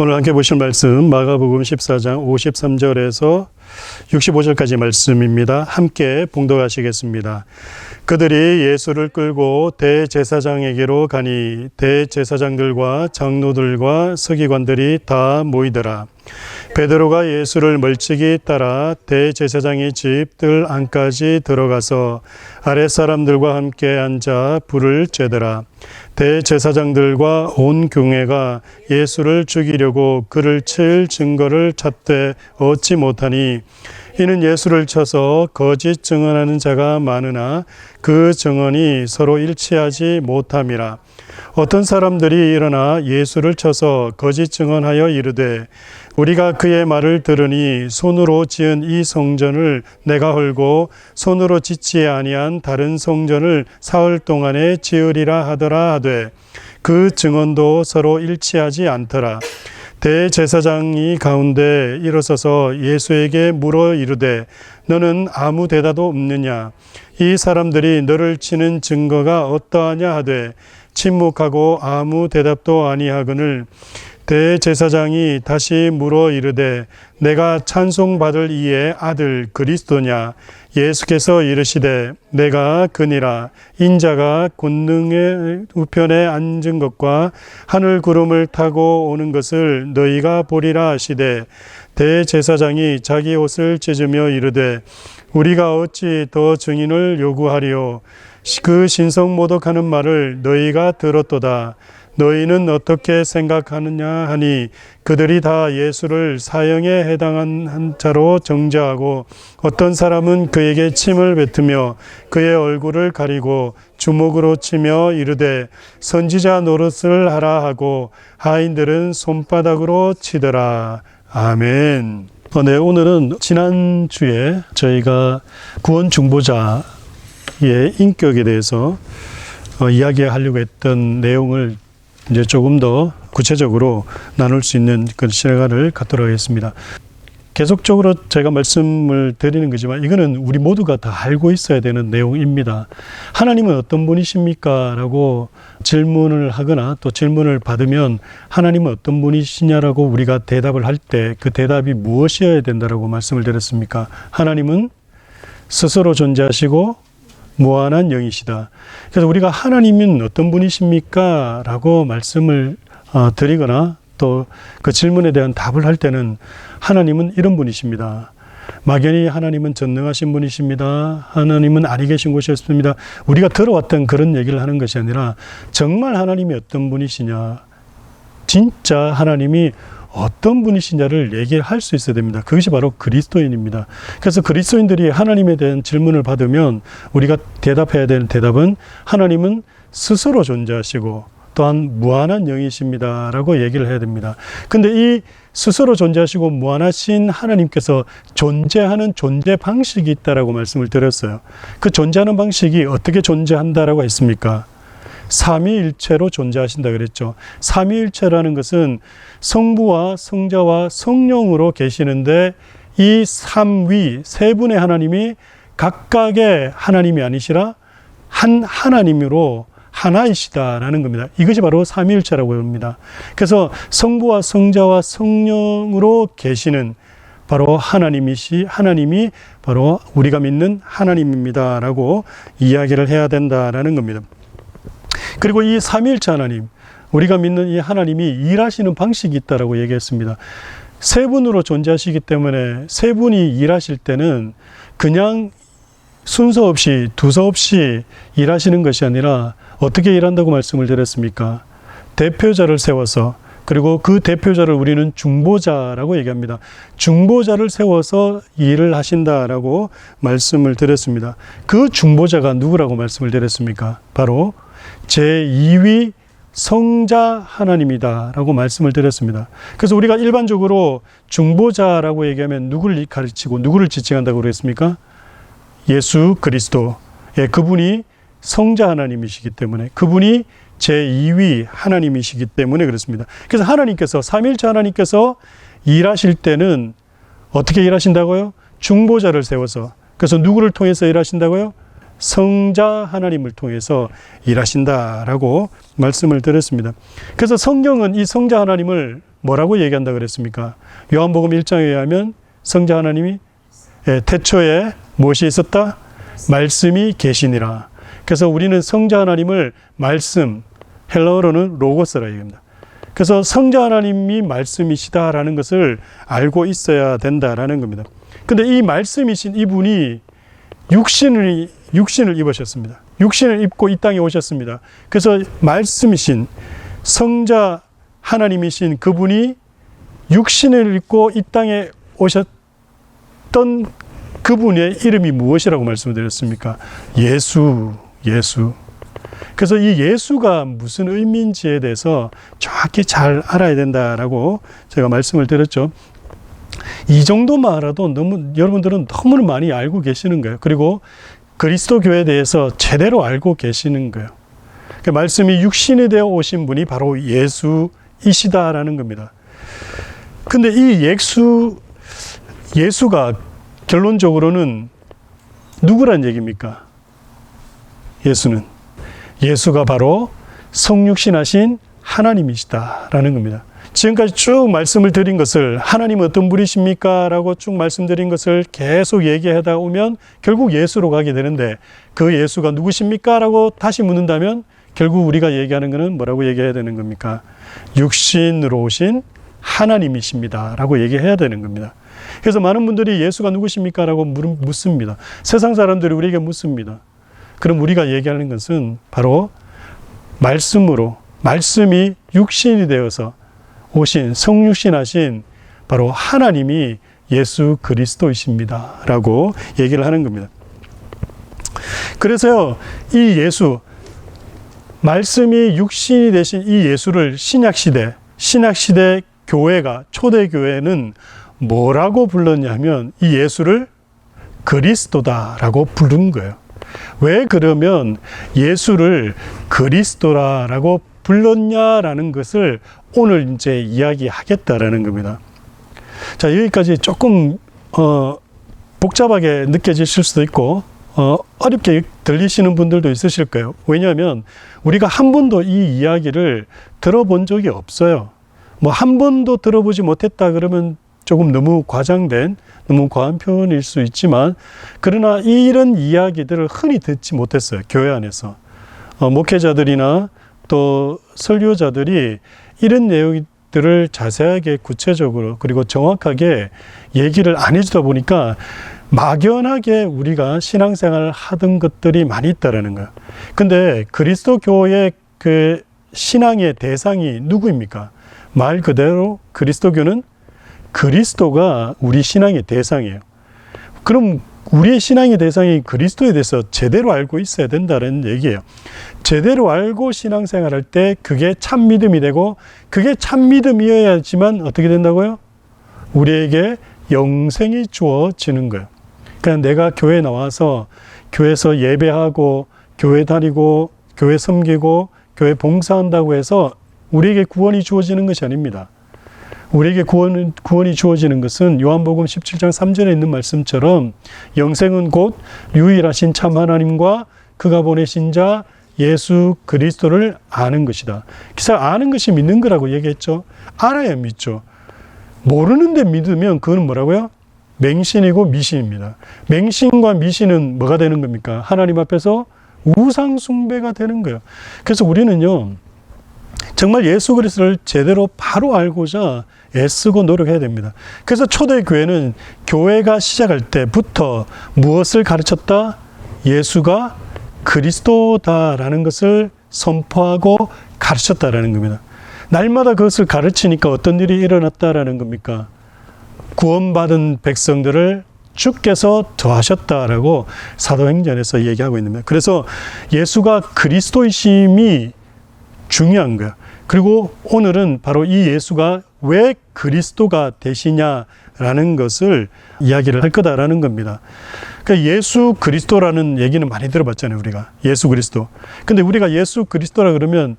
오늘 함께 보실 말씀 마가복음 14장 53절에서 65절까지 말씀입니다. 함께 봉독하시겠습니다. 그들이 예수를 끌고 대제사장에게로 가니 대제사장들과 장로들과 서기관들이 다 모이더라. 베드로가 예수를 멀찍이 따라 대제사장의 집 뜰 안까지 들어가서 아랫사람들과 함께 앉아 불을 쬐더라. 대제사장들과 온 교회가 예수를 죽이려고 그를 칠 증거를 찾되 얻지 못하니 이는 예수를 쳐서 거짓 증언하는 자가 많으나 그 증언이 서로 일치하지 못함이라. 어떤 사람들이 일어나 예수를 쳐서 거짓 증언하여 이르되 우리가 그의 말을 들으니 손으로 지은 이 성전을 내가 헐고 손으로 짓지 아니한 다른 성전을 사흘 동안에 지으리라 하더라 하되 그 증언도 서로 일치하지 않더라. 대제사장이 가운데 일어서서 예수에게 물어 이르되 너는 아무 대답도 없느냐? 이 사람들이 너를 치는 증거가 어떠하냐 하되 침묵하고 아무 대답도 아니하거늘 대제사장이 다시 물어 이르되 내가 찬송받을 이의 아들 그리스도냐? 예수께서 이르시되 내가 그니라. 인자가 권능의 우편에 앉은 것과 하늘 구름을 타고 오는 것을 너희가 보리라 하시되 대제사장이 자기 옷을 찢으며 이르되 우리가 어찌 더 증인을 요구하리요? 그 신성모독하는 말을 너희가 들었도다. 너희는 어떻게 생각하느냐 하니 그들이 다 예수를 사형에 해당한 자로 정죄하고 어떤 사람은 그에게 침을 뱉으며 그의 얼굴을 가리고 주먹으로 치며 이르되 선지자 노릇을 하라 하고 하인들은 손바닥으로 치더라. 아멘. 네, 오늘은 지난주에 저희가 구원 중보자의 인격에 대해서 이야기하려고 했던 내용을 이제 조금 더 구체적으로 나눌 수 있는 그런 시간을 갖도록 하겠습니다. 계속적으로 제가 말씀을 드리는 거지만 이거는 우리 모두가 다 알고 있어야 되는 내용입니다. 하나님은 어떤 분이십니까? 라고 질문을 하거나 또 질문을 받으면 하나님은 어떤 분이시냐라고 우리가 대답을 할 때 그 대답이 무엇이어야 된다라고 말씀을 드렸습니까? 하나님은 스스로 존재하시고 무한한 영이시다. 그래서 우리가 하나님은 어떤 분이십니까? 라고 말씀을 드리거나 또 그 질문에 대한 답을 할 때는 하나님은 이런 분이십니다. 막연히 하나님은 전능하신 분이십니다. 하나님은 아니 계신 곳이 없습니다. 우리가 들어왔던 그런 얘기를 하는 것이 아니라 정말 하나님이 어떤 분이시냐, 진짜 하나님이 어떤 분이시냐를 얘기할 수 있어야 됩니다. 그것이 바로 그리스도인입니다. 그래서 그리스도인들이 하나님에 대한 질문을 받으면 우리가 대답해야 되는 대답은 하나님은 스스로 존재하시고 또한 무한한 영이십니다 라고 얘기를 해야 됩니다. 근데 이 스스로 존재하시고 무한하신 하나님께서 존재하는 존재 방식이 있다라고 말씀을 드렸어요. 그 존재하는 방식이 어떻게 존재한다라고 했습니까? 삼위일체로 존재하신다 그랬죠. 삼위일체라는 것은 성부와 성자와 성령으로 계시는데 이 삼위 세 분의 하나님이 각각의 하나님이 아니시라 한 하나님으로 하나이시다라는 겁니다. 이것이 바로 삼위일체라고 합니다. 그래서 성부와 성자와 성령으로 계시는 바로 하나님이 바로 우리가 믿는 하나님입니다라고 이야기를 해야 된다라는 겁니다. 그리고 이 삼위일체 하나님, 우리가 믿는 이 하나님이 일하시는 방식이 있다라고 얘기했습니다. 세 분으로 존재하시기 때문에 세 분이 일하실 때는 그냥 순서 없이 두서 없이 일하시는 것이 아니라 어떻게 일한다고 말씀을 드렸습니까? 대표자를 세워서, 그리고 그 대표자를 우리는 중보자라고 얘기합니다. 중보자를 세워서 일을 하신다라고 말씀을 드렸습니다. 그 중보자가 누구라고 말씀을 드렸습니까? 바로 제2위 성자 하나님이다 라고 말씀을 드렸습니다. 그래서 우리가 일반적으로 중보자라고 얘기하면 누구를 가르치고 누구를 지칭한다고 그랬습니까? 예수 그리스도. 예, 그분이 성자 하나님이시기 때문에, 그분이 제2위 하나님이시기 때문에 그렇습니다. 그래서 하나님께서, 삼위일체 하나님께서 일하실 때는 어떻게 일하신다고요? 중보자를 세워서. 그래서 누구를 통해서 일하신다고요? 성자 하나님을 통해서 일하신다라고 말씀을 드렸습니다. 그래서 성경은 이 성자 하나님을 뭐라고 얘기한다 그랬습니까? 요한복음 1장에 의하면 성자 하나님이 태초에 무엇이 있었다? 말씀이 계시니라. 그래서 우리는 성자 하나님을 말씀, 헬라어로는 로고스라 얘기합니다. 그래서 성자 하나님이 말씀이시다라는 것을 알고 있어야 된다라는 겁니다. 근데 이 말씀이신 이분이 육신을 입으셨습니다. 육신을 입고 이 땅에 오셨습니다. 그래서 말씀이신 성자 하나님이신 그분이 육신을 입고 이 땅에 오셨던 그분의 이름이 무엇이라고 말씀드렸습니까? 예수. 그래서 이 예수가 무슨 의미인지에 대해서 정확히 잘 알아야 된다라고 제가 말씀을 드렸죠. 이 정도만 알아도 여러분들은 너무 많이 알고 계시는 거예요. 그리고 그리스도 교회에 대해서 제대로 알고 계시는 거예요. 그 말씀이 육신이 되어 오신 분이 바로 예수이시다라는 겁니다. 근데 이 예수가 결론적으로는 누구란 얘기입니까? 예수가 바로 성육신하신 하나님이시다라는 겁니다. 지금까지 쭉 말씀을 드린 것을 하나님은 어떤 분이십니까? 라고 쭉 말씀드린 것을 계속 얘기하다 오면 결국 예수로 가게 되는데 그 예수가 누구십니까? 라고 다시 묻는다면 결국 우리가 얘기하는 것은 뭐라고 얘기해야 되는 겁니까? 육신으로 오신 하나님이십니다. 라고 얘기해야 되는 겁니다. 그래서 많은 분들이 예수가 누구십니까? 라고 묻습니다. 세상 사람들이 우리에게 묻습니다. 그럼 우리가 얘기하는 것은 바로 말씀이 육신이 되어서 오신 성육신하신 바로 하나님이 예수 그리스도이십니다. 라고 얘기를 하는 겁니다. 그래서요, 이 예수, 말씀이 육신이 되신 이 예수를 신약시대 교회가, 초대교회는 뭐라고 불렀냐면 이 예수를 그리스도다라고 부른 거예요. 왜 그러면 예수를 그리스도라고 불렀냐라는 것을 오늘 이제 이야기하겠다라는 겁니다. 자, 여기까지 조금 복잡하게 느껴지실 수도 있고 어렵게 들리시는 분들도 있으실 거예요. 왜냐하면 우리가 한 번도 이 이야기를 들어본 적이 없어요. 뭐 한 번도 들어보지 못했다 그러면 조금 너무 과한 표현일 수 있지만, 그러나 이런 이야기들을 흔히 듣지 못했어요. 교회 안에서. 목회자들이나 또 설교자들이 이런 내용들을 자세하게 구체적으로 그리고 정확하게 얘기를 안 해주다 보니까 막연하게 우리가 신앙생활을 하던 것들이 많이 있다라는 거예요. 근데 그리스도 교회의 그 신앙의 대상이 누구입니까? 말 그대로 그리스도교는 그리스도가 우리 신앙의 대상이에요. 그럼 우리의 신앙의 대상이 그리스도에 대해서 제대로 알고 있어야 된다는 얘기예요. 제대로 알고 신앙생활할 때 그게 참 믿음이 되고, 그게 참 믿음이어야지만 어떻게 된다고요? 우리에게 영생이 주어지는 거예요. 그냥 내가 교회에 나와서 교회에서 예배하고 교회 다니고 교회 섬기고 교회 봉사한다고 해서 우리에게 구원이 주어지는 것이 아닙니다. 우리에게 구원이 주어지는 것은 요한복음 17장 3절에 있는 말씀처럼 영생은 곧 유일하신 참 하나님과 그가 보내신 자 예수 그리스도를 아는 것이다. 기사 아는 것이 믿는 거라고 얘기했죠. 알아야 믿죠. 모르는데 믿으면 그건 뭐라고요? 맹신이고 미신입니다. 맹신과 미신은 뭐가 되는 겁니까? 하나님 앞에서 우상 숭배가 되는 거예요. 그래서 우리는요, 정말 예수 그리스도를 제대로 바로 알고자 애쓰고 노력해야 됩니다. 그래서 초대교회는 교회가 시작할 때부터 무엇을 가르쳤다? 예수가 그리스도다라는 것을 선포하고 가르쳤다라는 겁니다. 날마다 그것을 가르치니까 어떤 일이 일어났다라는 겁니까? 구원받은 백성들을 주께서 더하셨다라고 사도행전에서 얘기하고 있는 거예요. 그래서 예수가 그리스도이심이 중요한 거야. 그리고 오늘은 바로 이 예수가 왜 그리스도가 되시냐라는 것을 이야기를 할 거다라는 겁니다. 그러니까 예수 그리스도라는 얘기는 많이 들어봤잖아요, 우리가. 예수 그리스도. 근데 우리가 예수 그리스도라 그러면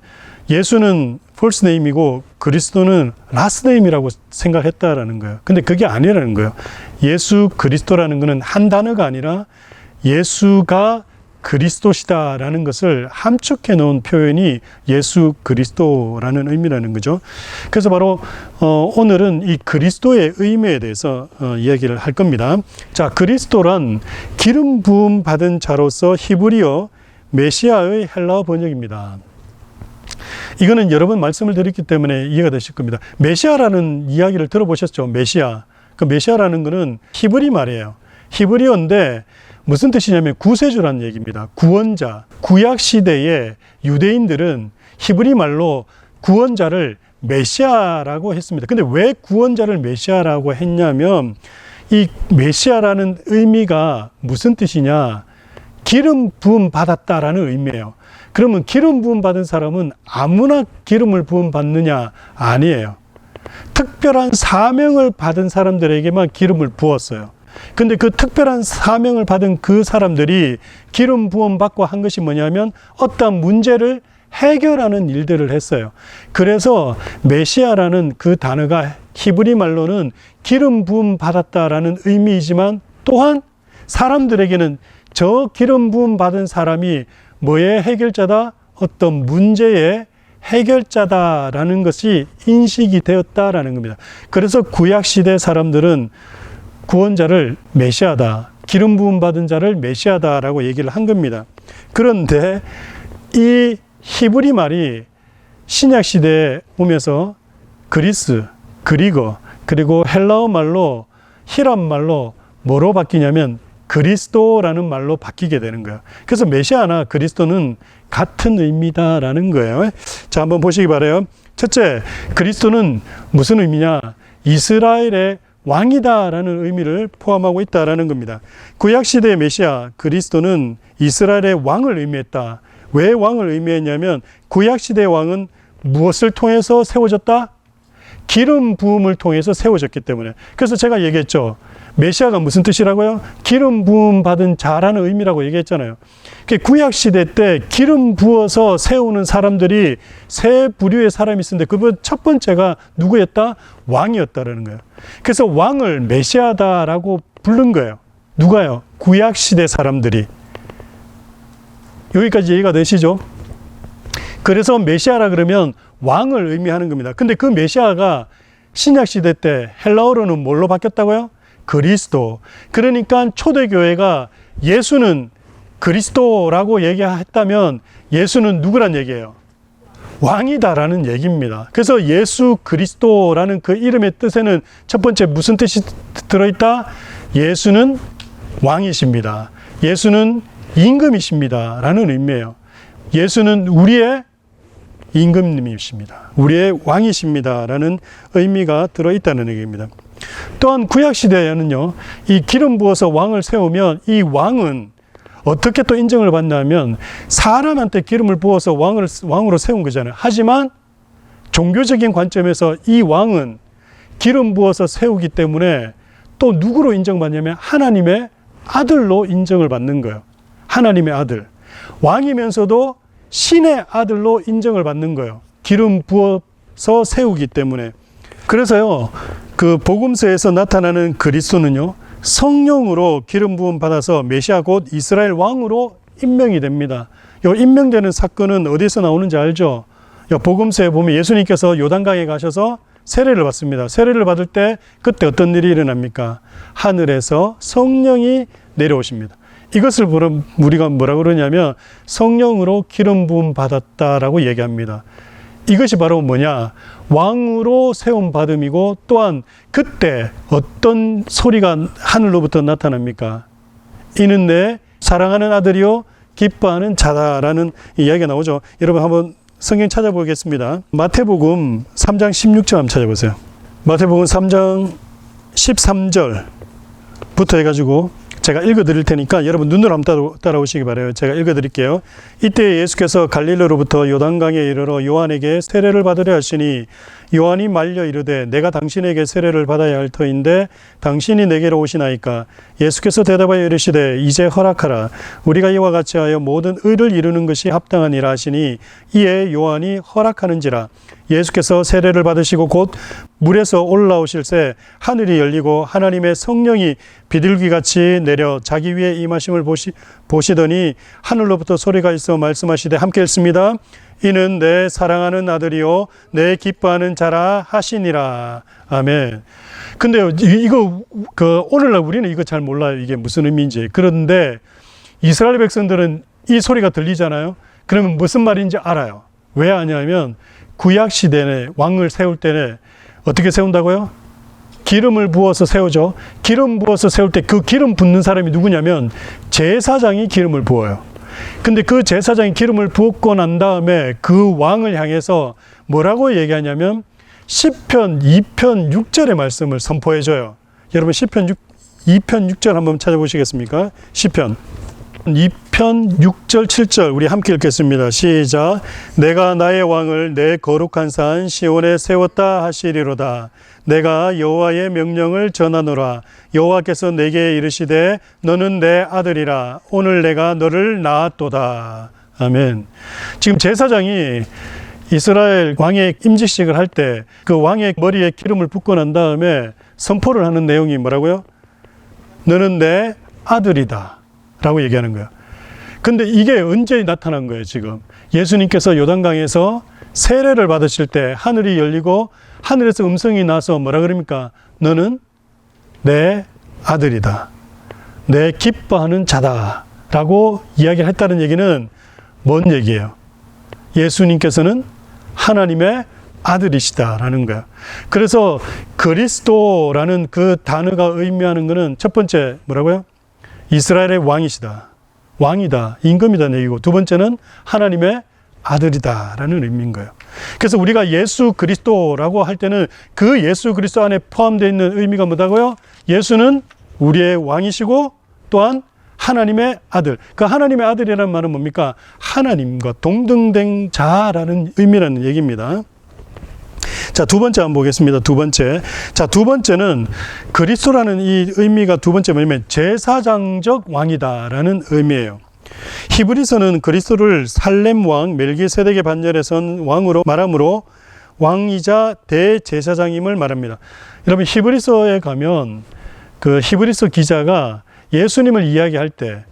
예수는 false name이고 그리스도는 last name이라고 생각했다라는 거예요. 근데 그게 아니라는 거예요. 예수 그리스도라는 것은 한 단어가 아니라 예수가 그리스도시다라는 것을 함축해 놓은 표현이 예수 그리스도라는 의미라는 거죠. 그래서 바로 오늘은 이 그리스도의 의미에 대해서 이야기를 할 겁니다. 자, 그리스도란 기름 부음 받은 자로서 히브리어 메시아의 헬라어 번역입니다. 이거는 여러 번 말씀을 드렸기 때문에 이해가 되실 겁니다. 메시아라는 이야기를 들어보셨죠? 메시아. 그 메시아라는 거는 히브리 말이에요. 히브리어인데 무슨 뜻이냐면 구세주라는 얘기입니다. 구원자. 구약 시대에 유대인들은 히브리 말로 구원자를 메시아라고 했습니다. 근데 왜 구원자를 메시아라고 했냐면 이 메시아라는 의미가 무슨 뜻이냐? 기름 부음 받았다라는 의미예요. 그러면 기름 부음 받은 사람은 아무나 기름을 부음 받느냐? 아니에요. 특별한 사명을 받은 사람들에게만 기름을 부었어요. 근데 그 특별한 사명을 받은 그 사람들이 기름 부음 받고 한 것이 뭐냐면 어떤 문제를 해결하는 일들을 했어요. 그래서 메시아라는 그 단어가 히브리 말로는 기름 부음 받았다라는 의미이지만 또한 사람들에게는 저 기름 부음 받은 사람이 뭐의 해결자다? 어떤 문제의 해결자다라는 것이 인식이 되었다라는 겁니다. 그래서 구약시대 사람들은 구원자를 메시아다, 기름 부음 받은 자를 메시아다라고 얘기를 한 겁니다. 그런데 이 히브리 말이 신약시대에 오면서 그리스, 그리거, 그리고 헬라어 말로, 히랍 말로 뭐로 바뀌냐면 그리스도라는 말로 바뀌게 되는 거예요. 그래서 메시아나 그리스도는 같은 의미다라는 거예요. 자, 한번 보시기 바라요. 첫째, 그리스도는 무슨 의미냐? 이스라엘의 왕이다라는 의미를 포함하고 있다라는 겁니다. 구약시대의 메시아 그리스도는 이스라엘의 왕을 의미했다. 왜 왕을 의미했냐면 구약시대의 왕은 무엇을 통해서 세워졌다? 기름 부음을 통해서 세워졌기 때문에. 그래서 제가 얘기했죠. 메시아가 무슨 뜻이라고요? 기름 부음 받은 자라는 의미라고 얘기했잖아요. 구약시대 때 기름 부어서 세우는 사람들이 세 부류의 사람이 있었는데 그 첫 번째가 누구였다? 왕이었다라는 거예요. 그래서 왕을 메시아다라고 부른 거예요. 누가요? 구약시대 사람들이. 여기까지 이해가 되시죠? 그래서 메시아라 그러면 왕을 의미하는 겁니다. 근데 그 메시아가 신약시대 때 헬라어로는 뭘로 바뀌었다고요? 그리스도. 그러니까 초대교회가 예수는 그리스도라고 얘기했다면 예수는 누구란 얘기예요? 왕이다라는 얘기입니다. 그래서 예수 그리스도라는 그 이름의 뜻에는 첫 번째 무슨 뜻이 들어있다? 예수는 왕이십니다. 예수는 임금이십니다. 라는 의미예요. 예수는 우리의 임금님이십니다. 우리의 왕이십니다. 라는 의미가 들어있다는 얘기입니다. 또한 구약시대에는요, 이 기름 부어서 왕을 세우면 이 왕은 어떻게 또 인정을 받냐면 사람한테 기름을 부어서 왕으로 세운 거잖아요. 하지만 종교적인 관점에서 이 왕은 기름 부어서 세우기 때문에 또 누구로 인정받냐면 하나님의 아들로 인정을 받는 거예요. 하나님의 아들. 왕이면서도 신의 아들로 인정을 받는 거예요. 기름 부어서 세우기 때문에. 그래서요, 그 복음서에서 나타나는 그리스도는요, 성령으로 기름 부음 받아서 메시아 곧 이스라엘 왕으로 임명이 됩니다. 요 임명되는 사건은 어디서 나오는지 알죠? 요 복음서에 보면 예수님께서 요단강에 가셔서 세례를 받습니다. 세례를 받을 때 그때 어떤 일이 일어납니까? 하늘에서 성령이 내려오십니다. 이것을 우리가 뭐라 그러냐면 성령으로 기름 부음 받았다라고 얘기합니다. 이것이 바로 뭐냐? 왕으로 세움 받음이고 또한 그때 어떤 소리가 하늘로부터 나타납니까? 이는 내 사랑하는 아들이요 기뻐하는 자다라는 이야기가 나오죠. 여러분 한번 성경 찾아보겠습니다. 마태복음 3장 16절 한번 찾아보세요. 마태복음 3장 13절부터 해가지고 제가 읽어드릴 테니까 여러분 눈으로 한번 따라오시기 바라요. 제가 읽어드릴게요. 이때 예수께서 갈릴리로부터 요단강에 이르러 요한에게 세례를 받으려 하시니 요한이 말려 이르되 내가 당신에게 세례를 받아야 할 터인데 당신이 내게로 오시나이까. 예수께서 대답하여 이르시되 이제 허락하라. 우리가 이와 같이 하여 모든 의를 이루는 것이 합당하니라 하시니 이에 요한이 허락하는지라. 예수께서 세례를 받으시고 곧 물에서 올라오실새 하늘이 열리고 하나님의 성령이 비둘기같이 내려 자기 위에 임하심을 보시더니 하늘로부터 소리가 있어 말씀하시되 함께 읽습니다. 이는 내 사랑하는 아들이요 내 기뻐하는 자라 하시니라. 아멘. 근데 이거 오늘날 우리는 이거 잘 몰라요. 이게 무슨 의미인지. 그런데 이스라엘 백성들은 이 소리가 들리잖아요. 그러면 무슨 말인지 알아요. 왜 아냐면 구약 시대에 왕을 세울 때는 어떻게 세운다고요? 기름을 부어서 세우죠. 기름 부어서 세울 때 그 기름 붓는 사람이 누구냐면 제사장이 기름을 부어요. 근데 그 제사장이 기름을 부었고 난 다음에 그 왕을 향해서 뭐라고 얘기하냐면 시편 2편 6절의 말씀을 선포해줘요. 여러분 시편 2편 6절 한번 찾아보시겠습니까? 시편 2편 6절 7절 우리 함께 읽겠습니다. 시작. 내가 나의 왕을 내 거룩한 산 시온에 세웠다 하시리로다. 내가 여호와의 명령을 전하노라. 여호와께서 내게 이르시되 너는 내 아들이라. 오늘 내가 너를 낳았도다. 아멘. 지금 제사장이 이스라엘 왕의 임직식을 할 때 그 왕의 머리에 기름을 붓고 난 다음에 선포를 하는 내용이 뭐라고요? 너는 내 아들이다 라고 얘기하는 거예요. 근데 이게 언제 나타난 거예요? 지금 예수님께서 요단강에서 세례를 받으실 때 하늘이 열리고 하늘에서 음성이 나서 뭐라 그럽니까? 너는 내 아들이다. 내 기뻐하는 자다 라고 이야기를 했다는 얘기는 뭔 얘기예요? 예수님께서는 하나님의 아들이시다라는 거예요. 그래서 그리스도라는 그 단어가 의미하는 것은 첫 번째 뭐라고요? 이스라엘의 왕이시다. 왕이다. 임금이다는 얘기고 두 번째는 하나님의 아들이다라는 의미인 거예요. 그래서 우리가 예수 그리스도라고 할 때는 그 예수 그리스도 안에 포함되어 있는 의미가 뭐다고요? 예수는 우리의 왕이시고 또한 하나님의 아들. 그 하나님의 아들이라는 말은 뭡니까? 하나님과 동등된 자라는 의미라는 얘기입니다. 자, 두 번째 한번 보겠습니다. 두 번째. 자, 두 번째는 그리스도라는 이 의미가 두 번째 뭐냐면 제사장적 왕이다라는 의미예요. 히브리서는 그리스도를 살렘 왕 멜기세덱의 반열에 선 왕으로 말하므로 왕이자 대제사장임을 말합니다. 여러분 히브리서에 가면 그 히브리서 기자가 예수님을 이야기할 때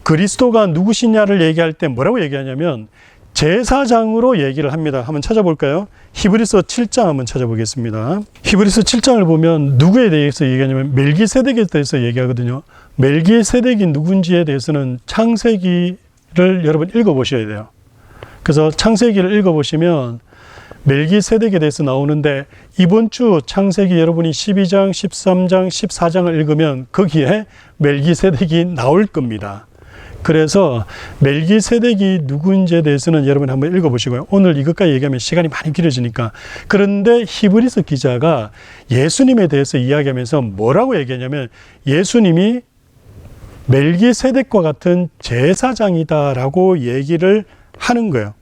그리스도가 누구시냐를 얘기할 때 뭐라고 얘기하냐면 제사장으로 얘기를 합니다. 한번 찾아볼까요? 히브리서 7장 한번 찾아보겠습니다. 히브리서 7장을 보면 누구에 대해서 얘기하냐면 멜기세덱에 대해서 얘기하거든요. 멜기세덱이 누군지에 대해서는 창세기를 여러분 읽어보셔야 돼요. 그래서 창세기를 읽어보시면 멜기세덱에 대해서 나오는데 이번 주 창세기 여러분이 12장, 13장, 14장을 읽으면 거기에 멜기세덱이 나올 겁니다. 그래서 멜기세덱이 누구인지에 대해서는 여러분 한번 읽어보시고요. 오늘 이것까지 얘기하면 시간이 많이 길어지니까. 그런데 히브리서 기자가 예수님에 대해서 이야기하면서 뭐라고 얘기하냐면 예수님이 멜기세덱과 같은 제사장이다라고 얘기를 하는 거예요.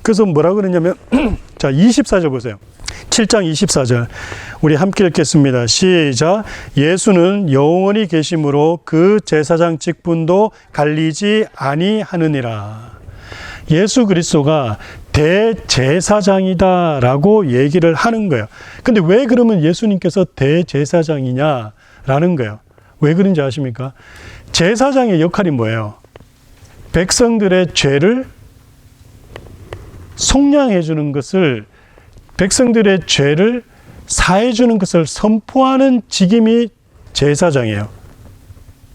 그래서 뭐라고 그러냐면 자 24절 보세요. 7장 24절 우리 함께 읽겠습니다. 시작. 예수는 영원히 계심으로 그 제사장 직분도 갈리지 아니하느니라. 예수 그리스도가 대제사장이다라고 얘기를 하는 거예요. 근데 왜 그러면 예수님께서 대제사장이냐라는 거예요. 왜 그런지 아십니까? 제사장의 역할이 뭐예요? 백성들의 죄를 속량해 주는 것을 백성들의 죄를 사해 주는 것을 선포하는 직임이 제사장이에요.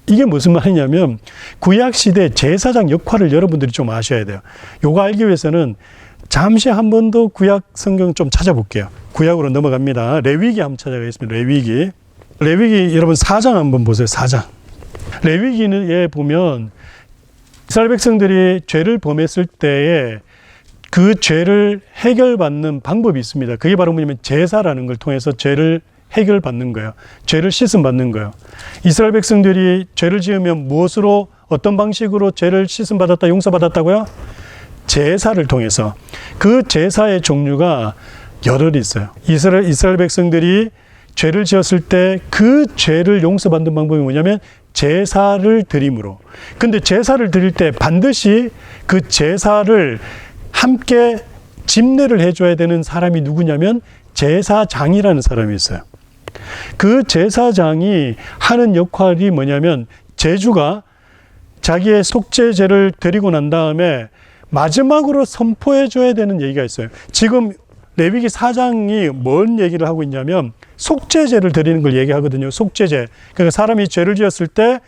이게 무슨 말이냐면 구약시대 제사장 역할을 여러분들이 좀 아셔야 돼요. 요거 알기 위해서는 잠시 한 번 더 구약 성경 좀 찾아볼게요. 구약으로 넘어갑니다. 레위기 한번 찾아가겠습니다. 레위기 여러분 4장 한번 보세요. 4장. 레위기에 보면 이스라엘 백성들이 죄를 범했을 때에 그 죄를 해결받는 방법이 있습니다. 그게 바로 뭐냐면 제사라는 걸 통해서 죄를 해결받는 거예요. 죄를 씻음받는 거예요. 이스라엘 백성들이 죄를 지으면 무엇으로 어떤 방식으로 죄를 씻음받았다 용서받았다고요? 제사를 통해서. 그 제사의 종류가 열흘이 있어요. 이스라엘 백성들이 죄를 지었을 때 그 죄를 용서받는 방법이 뭐냐면 제사를 드림으로. 근데 제사를 드릴 때 반드시 그 제사를 함께 집례를 해줘야 되는 사람이 누구냐면 제사장이라는 사람이 있어요. 그 제사장이 하는 역할이 뭐냐면 제주가 자기의 속죄제를 드리고 난 다음에 마지막으로 선포해 줘야 되는 얘기가 있어요. 지금 레위기 4장이 뭔 얘기를 하고 있냐면 속죄제를 드리는 걸 얘기하거든요. 속죄제. 그러니까 사람이 죄를 지었을 때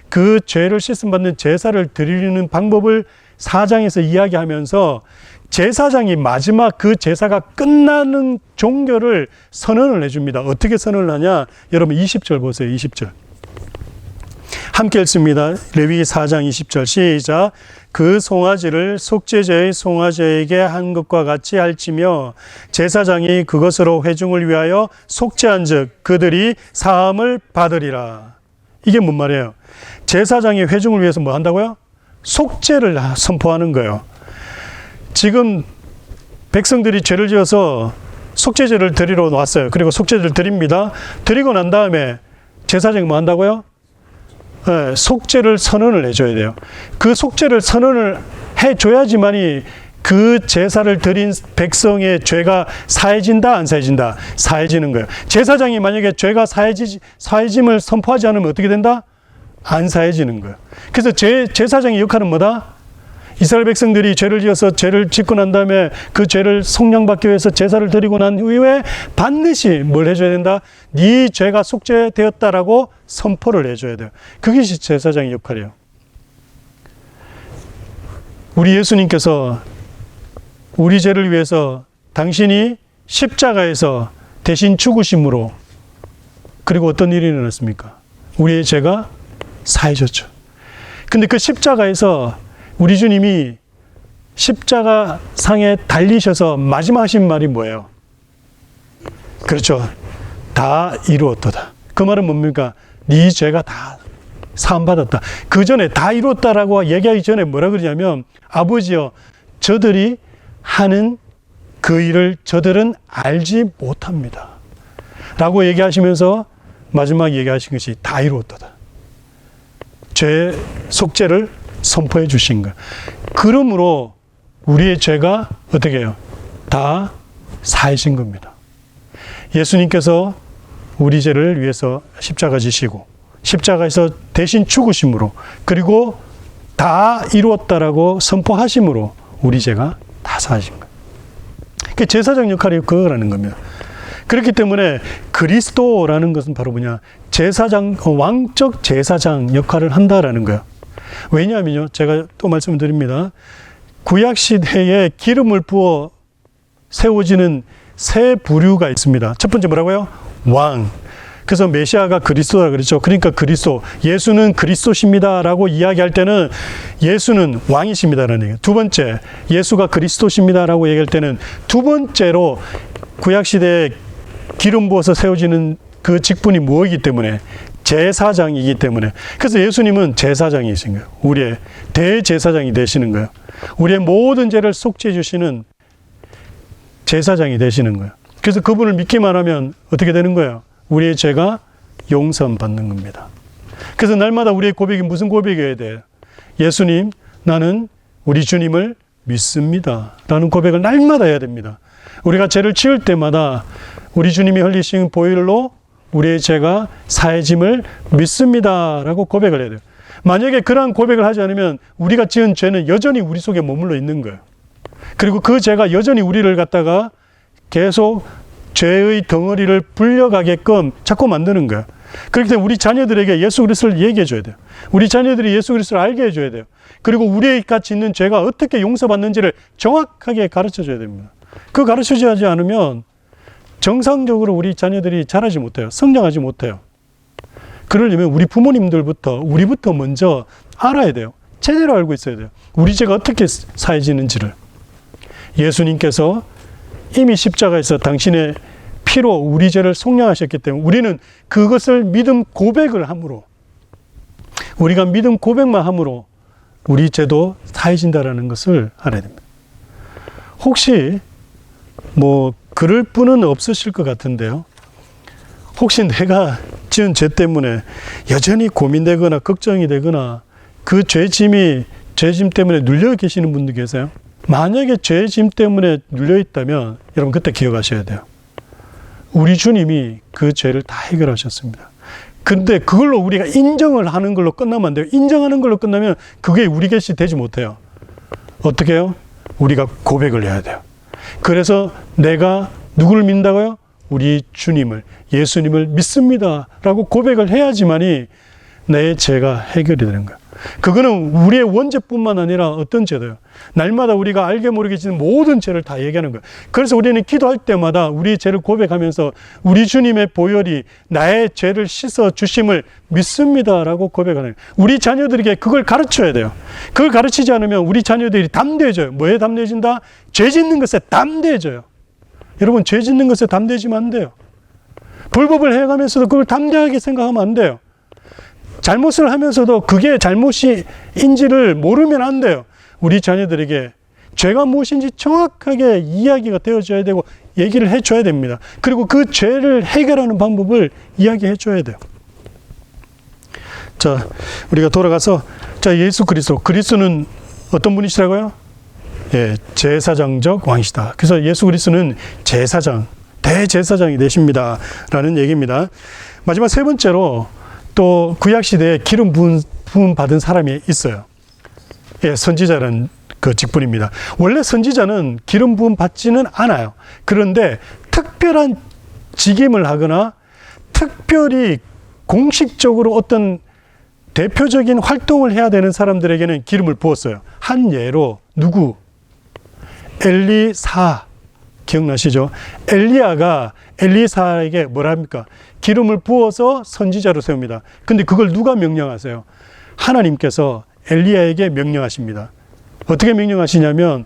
그 죄를 씻음받는 제사를 드리는 방법을 4장에서 이야기하면서 제사장이 마지막 그 제사가 끝나는 종결을 선언을 해줍니다. 어떻게 선언을 하냐? 여러분 20절 보세요. 20절. 함께 읽습니다. 레위기 4장 20절 시작. 그 송아지를 속죄제의 송아지에게 한 것과 같이 할지며 제사장이 그것으로 회중을 위하여 속죄한 즉 그들이 사함을 받으리라. 이게 뭔 말이에요? 제사장이 회중을 위해서 뭐 한다고요? 속죄를 선포하는 거예요. 지금 백성들이 죄를 지어서 속죄제를 드리러 왔어요. 그리고 속죄제를 드립니다. 드리고 난 다음에 제사장이 뭐 한다고요? 네, 속죄를 선언을 해줘야 돼요. 그 속죄를 선언을 해줘야지만이 그 제사를 드린 백성의 죄가 사해진다, 안 사해진다? 사해지는 거예요. 제사장이 만약에 죄가 사해짐을 선포하지 않으면 어떻게 된다? 안 사해지는 거예요. 그래서 제사장의 역할은 뭐다? 이스라엘 백성들이 죄를 지어서 죄를 짓고 난 다음에 그 죄를 속량받기 위해서 제사를 드리고 난 이후에 반드시 뭘 해줘야 된다? 네 죄가 속죄되었다라고 선포를 해줘야 돼요. 그게 제사장의 역할이에요. 우리 예수님께서 우리 죄를 위해서 당신이 십자가에서 대신 죽으심으로 그리고 어떤 일이 일어났습니까? 우리의 죄가 사해졌죠. 근데 그 십자가에서 우리 주님이 십자가 상에 달리셔서 마지막 하신 말이 뭐예요? 그렇죠. 다 이루었도다. 그 말은 뭡니까? 네 죄가 다 사함받았다. 그 전에 다 이루었다라고 얘기하기 전에 뭐라 그러냐면 아버지여 저들이 하는 그 일을 저들은 알지 못합니다. 라고 얘기하시면서 마지막 얘기하신 것이 다 이루었도다. 죄 속죄를 선포해 주신 거예요. 그러므로 우리의 죄가 어떻게 해요? 다 사해진 겁니다. 예수님께서 우리 죄를 위해서 십자가 지시고 십자가에서 대신 죽으심으로 그리고 다 이루었다라고 선포하심으로 우리 죄가 다 사해진 거예요. 그 제사장 역할이 그거라는 겁니다. 그렇기 때문에 그리스도라는 것은 바로 뭐냐? 제사장, 왕적 제사장 역할을 한다라는 거예요. 왜냐하면요, 제가 또 말씀을 드립니다. 구약시대에 기름을 부어 세워지는 세 부류가 있습니다. 첫 번째 뭐라고요? 왕. 그래서 메시아가 그리스도라 그랬죠. 그러니까 그리스도, 예수는 그리스도십니다라고 이야기할 때는 예수는 왕이십니다라는 얘기예요. 두 번째, 예수가 그리스도십니다라고 얘기할 때는 두 번째로 구약시대에 기름 부어서 세워지는 그 직분이 뭐이기 때문에? 제사장이기 때문에. 그래서 예수님은 제사장이신 거예요. 우리의 대제사장이 되시는 거예요. 우리의 모든 죄를 속죄해 주시는 제사장이 되시는 거예요. 그래서 그분을 믿기만 하면 어떻게 되는 거예요? 우리의 죄가 용서받는 겁니다. 그래서 날마다 우리의 고백이 무슨 고백이어야 돼요? 예수님, 나는 우리 주님을 믿습니다. 라는 고백을 날마다 해야 됩니다. 우리가 죄를 지을 때마다 우리 주님이 흘리신 보혈로 우리의 죄가 사해짐을 믿습니다. 라고 고백을 해야 돼요. 만약에 그러한 고백을 하지 않으면 우리가 지은 죄는 여전히 우리 속에 머물러 있는 거예요. 그리고 그 죄가 여전히 우리를 갖다가 계속 죄의 덩어리를 불려가게끔 자꾸 만드는 거예요. 그렇기 때문에 우리 자녀들에게 예수 그리스도를 얘기해 줘야 돼요. 우리 자녀들이 예수 그리스도를 알게 해줘야 돼요. 그리고 우리가 짓는 죄가 어떻게 용서받는지를 정확하게 가르쳐 줘야 됩니다. 그 가르쳐 주지 않으면 정상적으로 우리 자녀들이 자라지 못해요. 성장하지 못해요. 그러려면 우리 부모님들부터, 우리부터 먼저 알아야 돼요. 제대로 알고 있어야 돼요. 우리 죄가 어떻게 사해지는지를. 예수님께서 이미 십자가에서 당신의 피로 우리 죄를 속량하셨기 때문에 우리는 그것을 믿음 고백을 함으로, 우리가 믿음 고백만 함으로 우리 죄도 사해진다라는 것을 알아야 됩니다. 혹시 그럴 분은 없으실 것 같은데요. 혹시 내가 지은 죄 때문에 여전히 고민되거나 걱정이 되거나 그 죄짐 때문에 눌려 계시는 분도 계세요? 만약에 죄짐 때문에 눌려 있다면 여러분 그때 기억하셔야 돼요. 우리 주님이 그 죄를 다 해결하셨습니다. 근데 그걸로 우리가 인정을 하는 걸로 끝나면 안 돼요. 인정하는 걸로 끝나면 그게 우리 것이 되지 못해요. 어떻게 해요? 우리가 고백을 해야 돼요. 그래서 내가 누구를 믿는다고요? 우리 주님을, 예수님을 믿습니다 라고 고백을 해야지만이 내 죄가 해결이 되는 거예요. 그거는 우리의 원죄뿐만 아니라 어떤 죄도요. 날마다 우리가 알게 모르게 지는 모든 죄를 다 얘기하는 거예요. 그래서 우리는 기도할 때마다 우리 죄를 고백하면서 우리 주님의 보혈이 나의 죄를 씻어 주심을 믿습니다 라고 고백하는 거예요. 우리 자녀들에게 그걸 가르쳐야 돼요. 그걸 가르치지 않으면 우리 자녀들이 담대해져요. 뭐에 담대해진다? 죄 짓는 것에 담대해져요. 여러분, 죄 짓는 것에 담대해지면 안 돼요. 불법을 해가면서도 그걸 담대하게 생각하면 안 돼요. 잘못을 하면서도 그게 잘못인지를 모르면 안 돼요. 우리 자녀들에게 죄가 무엇인지 정확하게 이야기가 되어줘야 되고 얘기를 해줘야 됩니다. 그리고 그 죄를 해결하는 방법을 이야기해 줘야 돼요. 자, 우리가 돌아가서 자, 예수 그리스도는 어떤 분이시라고요? 예, 제사장적 왕이시다. 그래서 예수 그리스도는 제사장, 대제사장이 되십니다 라는 얘기입니다. 마지막 세 번째로 또 구약시대에 기름 부음 받은 사람이 있어요. 예, 선지자라는 그 직분입니다. 원래 선지자는 기름 부음 받지는 않아요. 그런데 특별한 직임을 하거나 특별히 공식적으로 어떤 대표적인 활동을 해야 되는 사람들에게는 기름을 부었어요. 한 예로 누구? 엘리사 기억나시죠? 엘리야가 엘리사에게 뭐라 합니까? 기름을 부어서 선지자로 세웁니다. 근데 그걸 누가 명령하세요? 하나님께서 엘리야에게 명령하십니다. 어떻게 명령하시냐면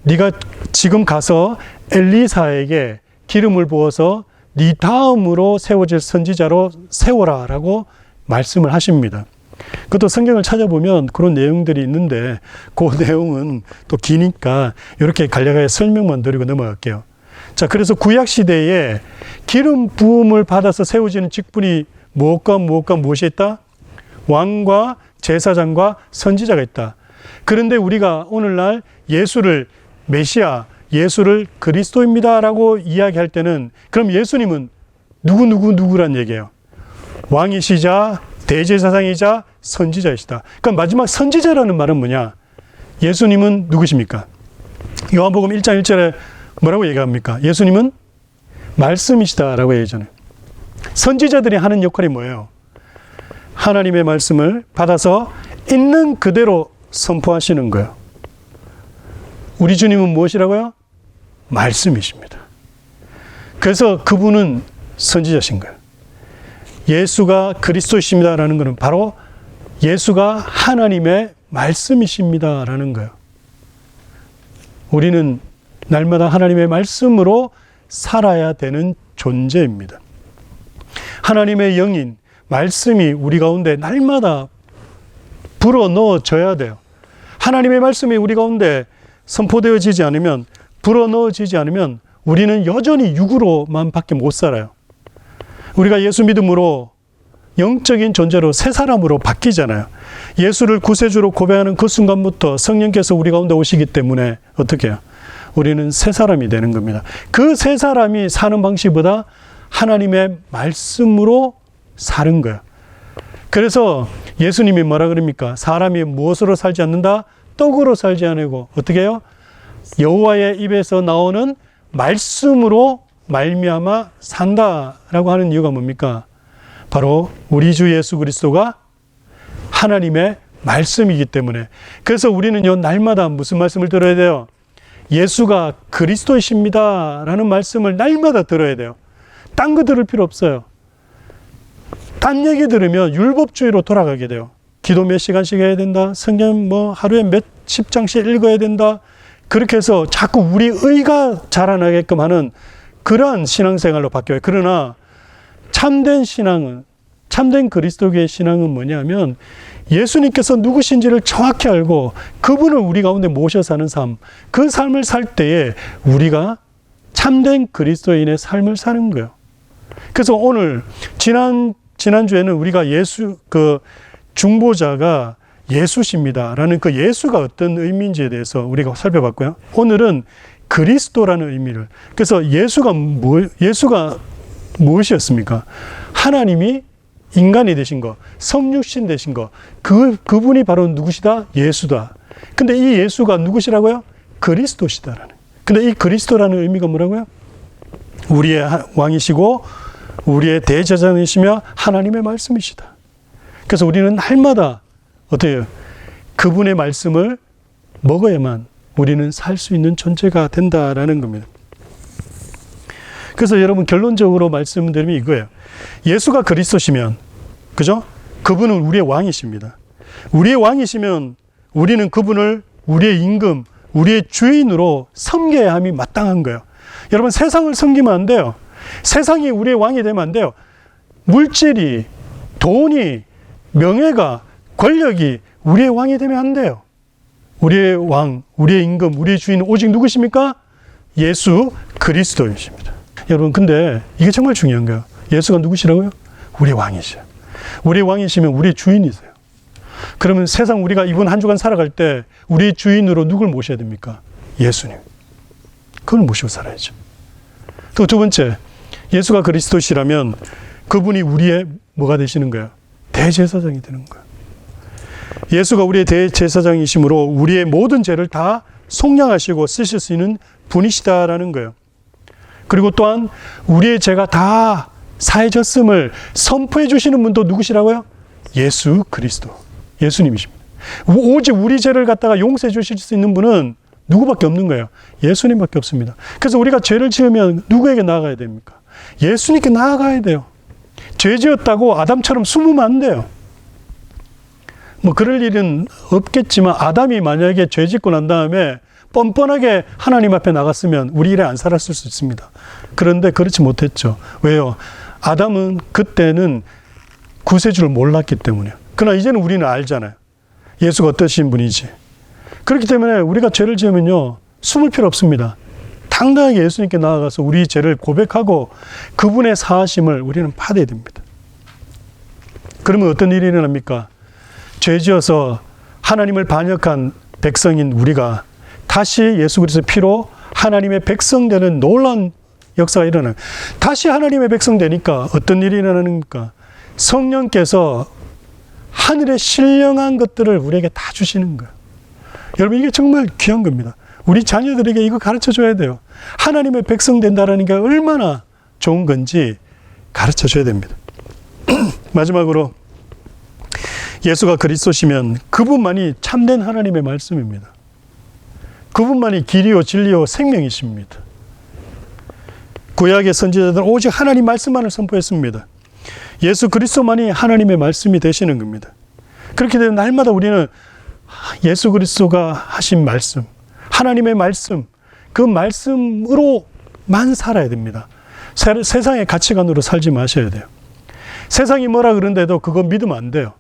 네가 지금 가서 엘리사에게 기름을 부어서 네 다음으로 세워질 선지자로 세워라 라고 말씀을 하십니다. 그것도 성경을 찾아보면 그런 내용들이 있는데 그 내용은 또 기니까 이렇게 간략하게 설명만 드리고 넘어갈게요. 자, 그래서 구약시대에 기름 부음을 받아서 세워지는 직분이 무엇이 있다? 왕과 제사장과 선지자가 있다. 그런데 우리가 오늘날 예수를 메시아, 예수를 그리스도입니다 라고 이야기할 때는 그럼 예수님은 누구란 얘기예요? 왕이시자 대제사장이자 선지자이시다. 그럼 마지막 선지자라는 말은 뭐냐? 예수님은 누구십니까? 요한복음 1장 1절에 뭐라고 얘기합니까? 예수님은 말씀이시다라고 얘기하잖아요. 선지자들이 하는 역할이 뭐예요? 하나님의 말씀을 받아서 있는 그대로 선포하시는 거예요. 우리 주님은 무엇이라고요? 말씀이십니다. 그래서 그분은 선지자신 거예요. 예수가 그리스도이십니다라는 것은 바로 예수가 하나님의 말씀이십니다라는 거예요. 우리는 날마다 하나님의 말씀으로 살아야 되는 존재입니다. 하나님의 영인, 말씀이 우리 가운데 날마다 불어넣어져야 돼요. 하나님의 말씀이 우리 가운데 선포되어지지 않으면, 불어넣어지지 않으면 우리는 여전히 육으로만 밖에 못 살아요. 우리가 예수 믿음으로 영적인 존재로 새 사람으로 바뀌잖아요. 예수를 구세주로 고백하는 그 순간부터 성령께서 우리 가운데 오시기 때문에 어떻게 해요? 우리는 새 사람이 되는 겁니다. 그 새 사람이 사는 방식보다 하나님의 말씀으로 사는 거예요. 그래서 예수님이 뭐라 그럽니까? 사람이 무엇으로 살지 않는다? 떡으로 살지 않고 어떻게 해요? 여호와의 입에서 나오는 말씀으로 말미암아 산다라고 하는 이유가 뭡니까? 바로 우리 주 예수 그리스도가 하나님의 말씀이기 때문에. 그래서 우리는요, 날마다 무슨 말씀을 들어야 돼요? 예수가 그리스도이십니다 라는 말씀을 날마다 들어야 돼요. 딴 거 들을 필요 없어요. 딴 얘기 들으면 율법주의로 돌아가게 돼요. 기도 몇 시간씩 해야 된다. 성경 하루에 몇십 장씩 읽어야 된다. 그렇게 해서 자꾸 우리 의가 자라나게끔 하는 그러한 신앙생활로 바뀌어요. 그러나 참된 신앙은, 참된 그리스도교의 신앙은 뭐냐면 예수님께서 누구신지를 정확히 알고 그분을 우리 가운데 모셔 사는 삶, 그 삶을 살 때에 우리가 참된 그리스도인의 삶을 사는 거예요. 그래서 오늘 지난주에는 우리가 중보자가 예수십니다라는 그 예수가 어떤 의미인지에 대해서 우리가 살펴봤고요. 오늘은 그리스도라는 의미를. 그래서 예수가 무엇이었습니까? 하나님이 인간이 되신 거, 성육신 되신 거, 그분이 바로 누구시다? 예수다. 근데 이 예수가 누구시라고요? 그리스도시다라는. 근데 이 그리스도라는 의미가 뭐라고요? 우리의 왕이시고 우리의 대제사장이시며 하나님의 말씀이시다. 그래서 우리는 날마다 어떻게 해요? 그분의 말씀을 먹어야만 우리는 살 수 있는 존재가 된다라는 겁니다. 그래서 여러분 결론적으로 말씀드리면 이거예요. 예수가 그리스도시면, 그죠? 그분은 우리의 왕이십니다. 우리의 왕이시면 우리는 그분을 우리의 임금, 우리의 주인으로 섬겨야 함이 마땅한 거예요. 여러분 세상을 섬기면 안 돼요. 세상이 우리의 왕이 되면 안 돼요. 물질이, 돈이, 명예가, 권력이 우리의 왕이 되면 안 돼요. 우리의 왕, 우리의 임금, 우리의 주인은 오직 누구십니까? 예수 그리스도이십니다. 여러분 근데 이게 정말 중요한 거예요. 예수가 누구시라고요? 우리의 왕이시요. 우리의 왕이시면 우리의 주인이세요. 그러면 세상 우리가 이번 한 주간 살아갈 때 우리의 주인으로 누굴 모셔야 됩니까? 예수님. 그걸 모시고 살아야죠. 또 두 번째, 예수가 그리스도시라면 그분이 우리의 뭐가 되시는 거예요? 대제사장이 되는 거예요. 예수가 우리의 대제사장이심으로 우리의 모든 죄를 다 속량하시고 쓰실 수 있는 분이시다라는 거예요. 그리고 또한 우리의 죄가 다 사해졌음을 선포해 주시는 분도 누구시라고요? 예수 그리스도. 예수님이십니다. 오직 우리 죄를 갖다가 용서해 주실 수 있는 분은 누구밖에 없는 거예요? 예수님밖에 없습니다. 그래서 우리가 죄를 지으면 누구에게 나아가야 됩니까? 예수님께 나아가야 돼요. 죄 지었다고 아담처럼 숨으면 안 돼요. 뭐 그럴 일은 없겠지만 아담이 만약에 죄 짓고 난 다음에 뻔뻔하게 하나님 앞에 나갔으면 우리 일에 안 살았을 수 있습니다. 그런데 그렇지 못했죠. 왜요? 아담은 그때는 구세주를 몰랐기 때문이에요. 그러나 이제는 우리는 알잖아요. 예수가 어떠신 분인지. 그렇기 때문에 우리가 죄를 지으면요, 숨을 필요 없습니다. 당당하게 예수님께 나아가서 우리 죄를 고백하고 그분의 사하심을 우리는 받아야 됩니다. 그러면 어떤 일이 일어납니까? 죄 지어서 하나님을 반역한 백성인 우리가 다시 예수 그리스도의 피로 하나님의 백성 되는 놀라운 역사가 일어나요. 다시 하나님의 백성 되니까 어떤 일이 일어나는가? 성령께서 하늘의 신령한 것들을 우리에게 다 주시는 거예요. 여러분 이게 정말 귀한 겁니다. 우리 자녀들에게 이거 가르쳐 줘야 돼요. 하나님의 백성 된다는 게 얼마나 좋은 건지 가르쳐 줘야 됩니다. 마지막으로 예수가 그리스도시면 그분만이 참된 하나님의 말씀입니다. 그분만이 길이요 진리요 생명이십니다. 구약의 선지자들은 오직 하나님 말씀만을 선포했습니다. 예수 그리스도만이 하나님의 말씀이 되시는 겁니다. 그렇게 되면 날마다 우리는 예수 그리스도가 하신 말씀, 하나님의 말씀, 그 말씀으로만 살아야 됩니다. 세상의 가치관으로 살지 마셔야 돼요. 세상이 뭐라 그런데도 그거 믿으면 안 돼요.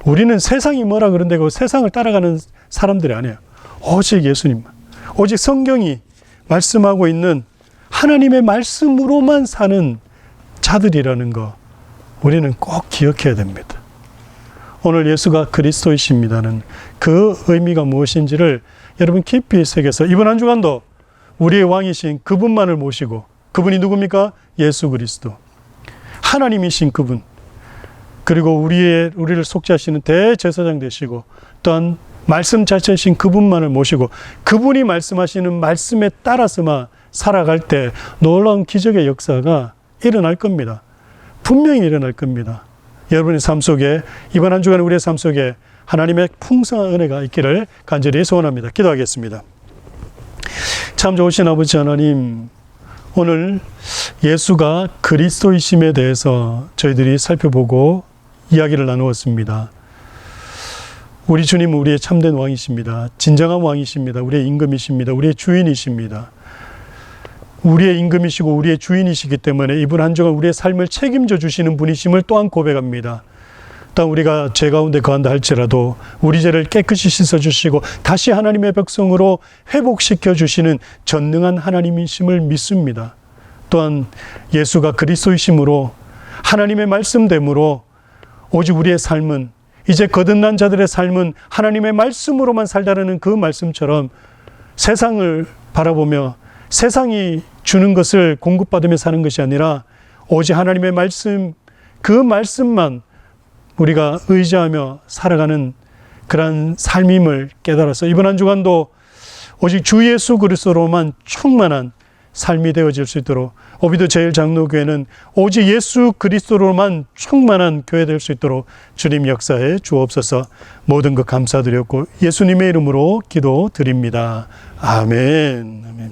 우리는 세상이 뭐라 그런데도 세상을 따라가는 사람들이 아니에요. 오직 예수님만, 오직 성경이 말씀하고 있는 하나님의 말씀으로만 사는 자들이라는 거 우리는 꼭 기억해야 됩니다. 오늘 예수가 그리스도이십니다는 그 의미가 무엇인지를 여러분 깊이 새겨서 이번 한 주간도 우리의 왕이신 그분만을 모시고, 그분이 누굽니까? 예수 그리스도. 하나님이신 그분. 그리고 우리를 속죄하시는 대제사장 되시고, 또한 말씀 자체이신 그분만을 모시고 그분이 말씀하시는 말씀에 따라서만 살아갈 때 놀라운 기적의 역사가 일어날 겁니다. 분명히 일어날 겁니다. 여러분의 삶 속에, 이번 한 주간 우리의 삶 속에 하나님의 풍성한 은혜가 있기를 간절히 소원합니다. 기도하겠습니다. 참 좋으신 아버지 하나님, 오늘 예수가 그리스도이심에 대해서 저희들이 살펴보고 이야기를 나누었습니다. 우리 주님은 우리의 참된 왕이십니다. 진정한 왕이십니다. 우리의 임금이십니다. 우리의 주인이십니다. 우리의 임금이시고 우리의 주인이시기 때문에 이분 한 주간 우리의 삶을 책임져 주시는 분이심을 또한 고백합니다. 또한 우리가 죄 가운데 거한다 할지라도 우리 죄를 깨끗이 씻어주시고 다시 하나님의 백성으로 회복시켜 주시는 전능한 하나님이심을 믿습니다. 또한 예수가 그리스도이심으로 하나님의 말씀됨으로 오직 우리의 삶은 이제 거듭난 자들의 삶은 하나님의 말씀으로만 살다라는 그 말씀처럼 세상을 바라보며 세상이 주는 것을 공급받으며 사는 것이 아니라 오직 하나님의 말씀, 그 말씀만 우리가 의지하며 살아가는 그러한 삶임을 깨달아서 이번 한 주간도 오직 주 예수 그리스도로만 충만한 삶이 되어질 수 있도록 오비도 제일장로교회는 오직 예수 그리스도로만 충만한 교회 될 수 있도록 주님 역사에 주옵소서. 모든 것 감사드렸고 예수님의 이름으로 기도드립니다. 아멘. 아멘.